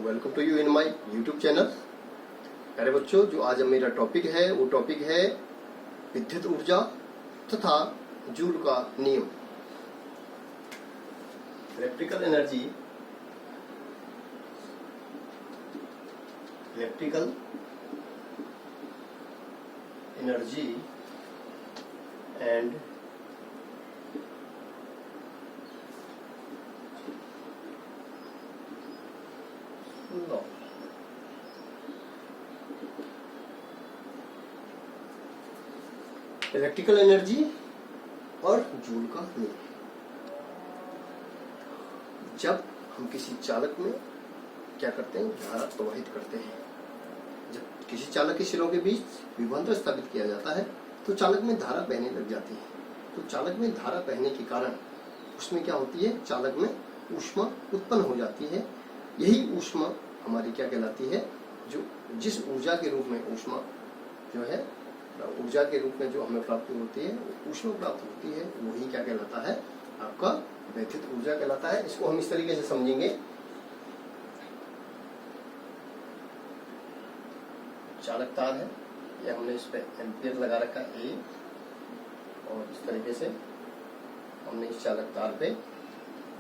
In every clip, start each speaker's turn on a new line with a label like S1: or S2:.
S1: Welcome to you in my YouTube channel. प्यारे बच्चों, जो आज मेरा टॉपिक है वो टॉपिक है विद्युत ऊर्जा तथा जूल का नियम। Electrical energy and law. Electrical energy और जूल का नियम। जब हम किसी चालक में क्या करते हैं, धारा प्रवाहित करते हैं। जब किसी चालक के सिरों के बीच विभवांतर स्थापित किया जाता है तो चालक में धारा बहने लग जाती है। तो चालक में धारा बहने के कारण उसमें क्या होती है, चालक में ऊष्मा उत्पन्न हो जाती है। यही ऊष्मा हमारी क्या कहलाती है, जो जिस ऊर्जा के रूप में ऊष्मा जो है, ऊर्जा के रूप में जो हमें प्राप्त होती है, ऊष्मा प्राप्त होती है, वही क्या कहलाता है, आपका विद्युत ऊर्जा कहलाता है। इसको हम इस तरीके से समझेंगे। चालक तार है, ये हमने इस पे एम्पियर लगा रखा है ए, और इस तरीके से हमने इस चालक तार पे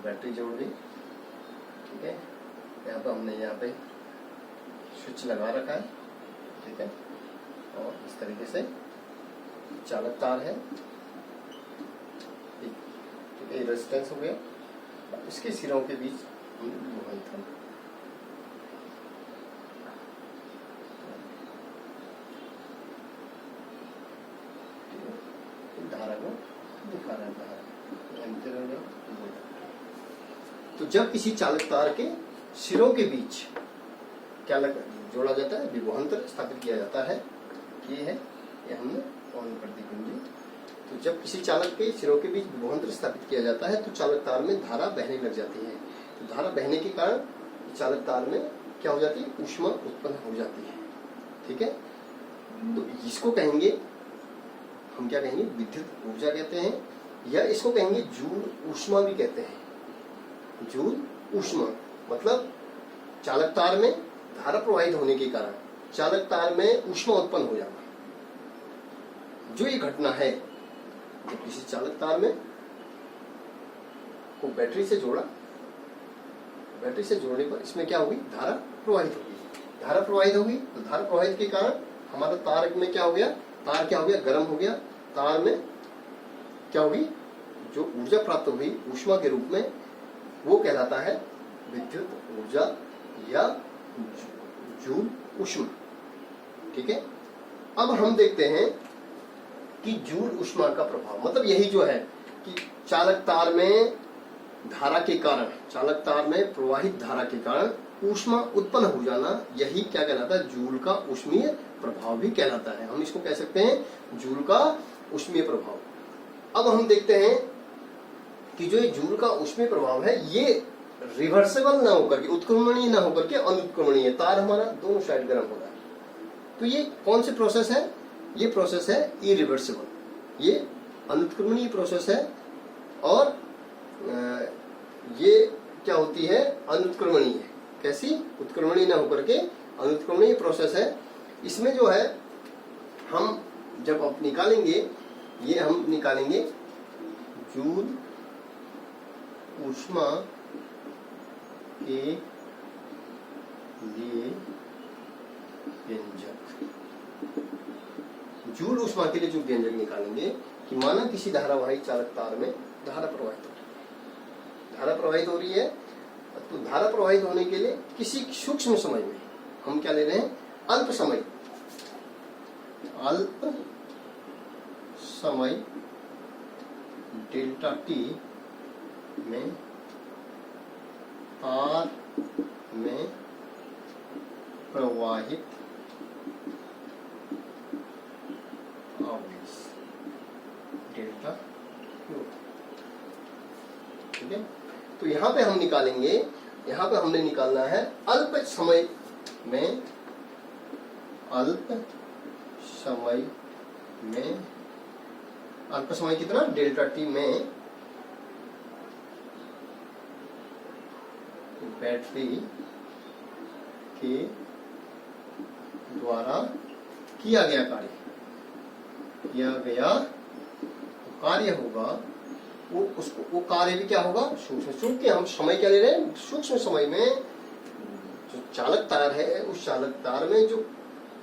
S1: बैटरी जोड़ दी। ठीक है, यहाँ पे हमने यहाँ पे स्विच लगा रखा है। ठीक है, और इस तरीके से चालक तार है। ठीक है, रेजिस्टेंस हो गया। इसके सिरों के बीच हमने लोहा था। धारा को दिखा रहा है, धारा एम्पियर हो गया। तो जब किसी चालक तार के सिरों के बीच क्या जोड़ा जाता है, विभवांतर स्थापित किया जाता है। ये है, ये हमने ऑन कर दी कुंजी। तो जब किसी चालक के सिरों के बीच विभवांतर स्थापित किया जाता है तो चालक तार में धारा बहने लग जाती है। तो धारा बहने के कारण चालक तार में क्या हो जाती है, ऊष्मा उत्पन्न हो जाती है। ठीक है, तो इसको कहेंगे हम, क्या कहेंगे, विद्युत ऊर्जा कहते हैं, या इसको कहेंगे जूल ऊष्मा भी कहते हैं। जूल ऊष्मा मतलब चालक तार में धारा प्रवाहित होने के कारण चालक तार में ऊष्मा उत्पन्न हो जाना। जो ये घटना है, जब किसी चालक तार में को बैटरी से जोड़ा, बैटरी से जोड़ने पर इसमें क्या होगी, धारा प्रवाहित होगी। धारा प्रवाहित होगी तो धारा प्रवाहित के कारण हमारा तार में क्या हो गया, तार क्या हो गया, गर्म हो गया। तार में क्या होगी, जो ऊर्जा प्राप्त हुई ऊष्मा के रूप में, वो कहलाता है विद्युत ऊर्जा या जूल ऊष्मा। ठीक है, अब हम देखते हैं कि जूल ऊष्मा का प्रभाव, मतलब यही जो है कि चालक तार में धारा के कारण, चालक तार में प्रवाहित धारा के कारण ऊष्मा उत्पन्न हो जाना, यही क्या कहलाता है, जूल का ऊष्मीय प्रभाव भी कहलाता है। हम इसको कह सकते हैं जूल का ऊष्मीय प्रभाव। अब हम देखते हैं कि जो ये जूल का ऊष्मीय प्रभाव है, ये रिवर्सेबल ना होकर के, उत्क्रमणीय ना होकर के अनुत्क्रमणीय, तार हमारा दोनों साइड गर्म हो रहा है। तो ये कौन सी प्रोसेस है, ये प्रोसेस है इरिवर्सिबल, ये अनुत्क्रमणीय प्रोसेस है। और ये क्या होती है, अनुत्क्रमणीय। कैसी, उत्क्रमणीय ना होकर के अनुत्क्रमणीय प्रोसेस है। इसमें जो है हम जब आप निकालेंगे, ये हम निकालेंगे जूल ऊष्मा के लिए व्यंजक। जूल ऊष्मा के लिए जो व्यंजक निकालेंगे कि माना किसी धारावाही चालक तार में धारा प्रवाहित हो रही है, धारा प्रवाहित हो रही है। तो धारा प्रवाहित होने के लिए किसी सूक्ष्म समय में हम क्या ले रहे हैं, अल्प समय डेल्टा टी में तार में प्रवाहित आवेश डेल्टा क्यू। ठीक है, तो यहां पे हम निकालेंगे, यहां पे हमने निकालना है अल्प समय में, अल्प समय में, अल्प समय कितना, डेल्टा टी में बैटरी के द्वारा किया गया कार्य होगा वो कार्य भी क्या होगा, सूक्ष्म। चूंकि हम समय क्या ले रहे हैं, सूक्ष्म समय में जो चालक तार है उस चालक तार में जो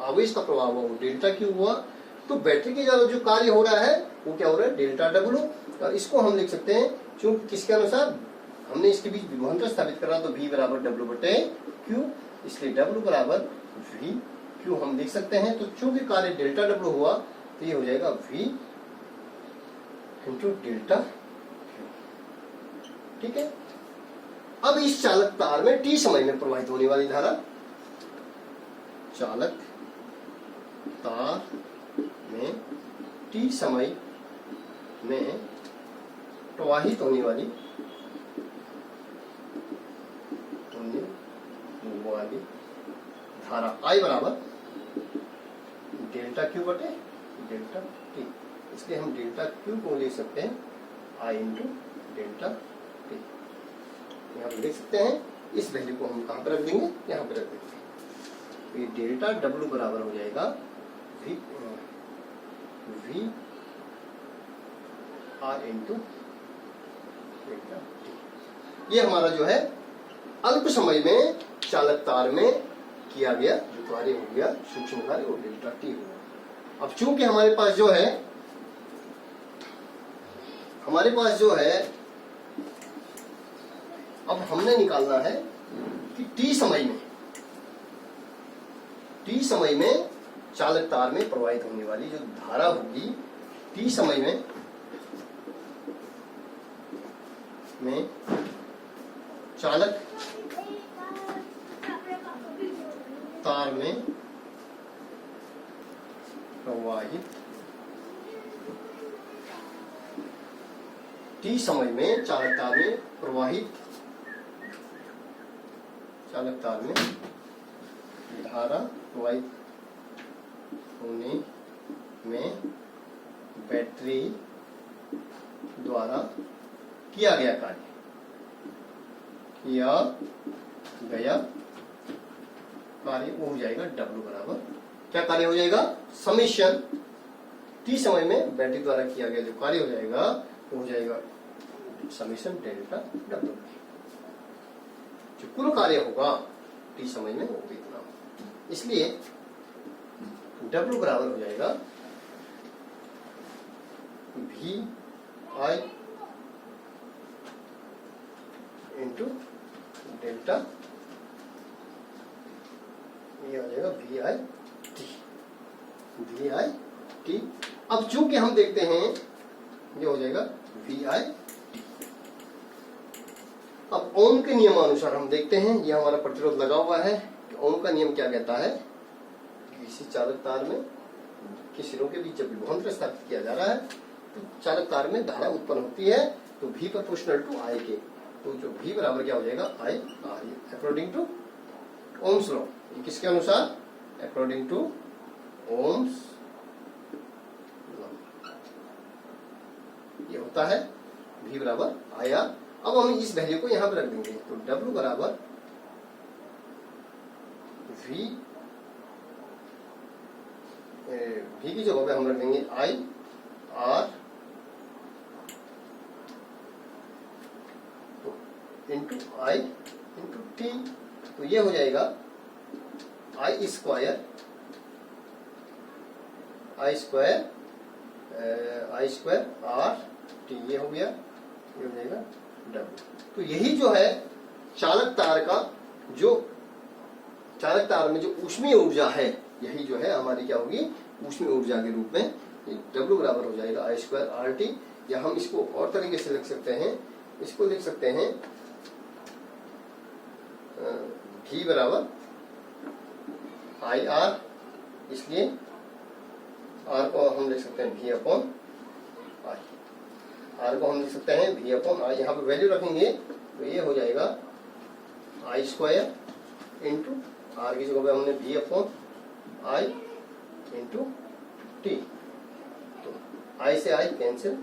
S1: आवेश का प्रभाव हुआ वो डेल्टा क्यू हुआ, तो बैटरी के जो कार्य हो रहा है वो क्या हो रहा है, डेल्टा डब्लू। और इसको हम लिख सकते हैं, चूंकि किसके अनुसार हमने इसके बीच विभवांतर स्थापित करा, तो V बराबर डब्लू बटे क्यू, इसलिए डब्लू बराबर V क्यू हम लिख सकते हैं। तो चूंकि कार्य डेल्टा डब्लू हुआ तो ये हो जाएगा V इंटू डेल्टा क्यू। ठीक है। अब इस चालक तार में T समय में प्रवाहित होने वाली धारा, चालक तार में T समय में प्रवाहित होने वाली धारा I बराबर डेल्टा क्यू बटे डेल्टा टी, इसलिए हम डेल्टा क्यू को ले सकते हैं I इंटू डेल्टा टी। यहाँ पे लिख सकते हैं, इस वैल्यू को हम कहाँ पर रख देंगे, यहाँ पे रख देंगे। तो ये डेल्टा डब्लू बराबर हो जाएगा V R into delta T. ये हमारा जो है अल्प समय में चालक तार में किया गया जो कार्य हो गया, सूक्ष्म कार्य, वो डेल्टा टी हुआ। अब चूंकि हमारे पास जो है अब हमने निकालना है कि टी समय में चालक तार में प्रवाहित होने वाली जो धारा होगी, टी समय में चालक तार में प्रवाहित, टी समय में चालक तार में प्रवाहित, चालक तार में धारा प्रवाहित होने में बैटरी द्वारा किया गया कार्य वो हो जाएगा डब्लू बराबर, क्या कार्य हो जाएगा, समेशन टी समय में बैटरी द्वारा किया गया जो कार्य हो जाएगा वो हो जाएगा समेशन डेल्टा डब्लू। जो कुल कार्य होगा टी समय में वो इतना होगा, इसलिए डब्लू बराबर हो जाएगा V I इंटू डेल्टा, ये हो जाएगा V I T। अब चूंकि हम देखते हैं ये हो जाएगा V I T। अब ओम के नियमानुसार हम देखते हैं, ये हमारा प्रतिरोध लगा हुआ है कि ओम का नियम क्या कहता है, किसी चालक तार में के सिरों के बीच जब विभवांतर स्थापित किया जा रहा है तो चालक तार में धारा उत्पन्न होती है, तो V प्रोपोर्शनल टू I के, तो जो V बराबर क्या हो जाएगा I R according to Ohm's law. ये किसके अनुसार, अकॉर्डिंग टू ओम्स लॉ ये होता है V बराबर I R। अब हम इस वैल्यू को यहां पर रख देंगे, तो W बराबर V की जगह पे हम रख देंगे I R into I into T, तो ये हो जाएगा I स्क्वायर R टी, ये हो गया, ये हो जाएगा W। तो यही जो है चालक तार में जो ऊष्मीय ऊर्जा है, यही जो है हमारी क्या होगी, ऊष्मीय ऊर्जा के रूप में W बराबर हो जाएगा I स्क्वायर R टी। या हम इसको और तरीके से लिख सकते हैं, इसको लिख सकते हैं V बराबर I R, इसलिए R को हम लिख सकते हैं V अपॉन I, R को हम लिख सकते हैं V अपॉन I। यहाँ पे वैल्यू रखेंगे तो ये हो जाएगा I स्क्वायर इंटू R की जगह पे हमने V upon I into T, तो I से I कैंसिल,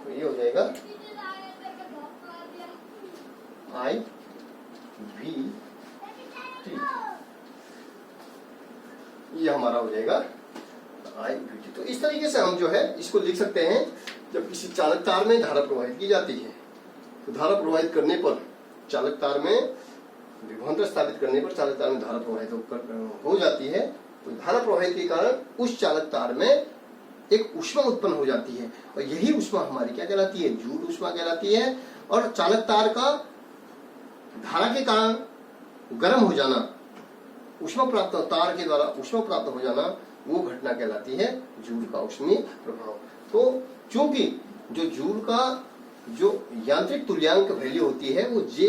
S1: तो ये हो जाएगा I V टी। ये हमारा हो जाएगा I VT। तो इस तरीके से हम जो है इसको लिख सकते हैं। जब किसी चालक तार में धारा प्रवाहित की जाती है तो धारा प्रवाहित करने पर चालक तार में विभवांतर स्थापित करने पर चालक तार में धारा प्रवाहित हो जाती है। तो धारा प्रवाहित के कारण उस चालक तार में एक ऊष्मा उत्पन्न हो जाती है और यही ऊष्मा हमारी क्या कहलाती है, जूल ऊष्मा कहलाती है। और चालक तार का धारा के कारण गर्म हो जाना, ऊष्मा प्राप्त, तार के द्वारा ऊष्मा प्राप्त हो जाना, वो घटना कहलाती है जूल का ऊष्मीय प्रभाव। तो चूंकि जो जूल का जो यांत्रिक तुल्यांक वैल्यू होती है वो J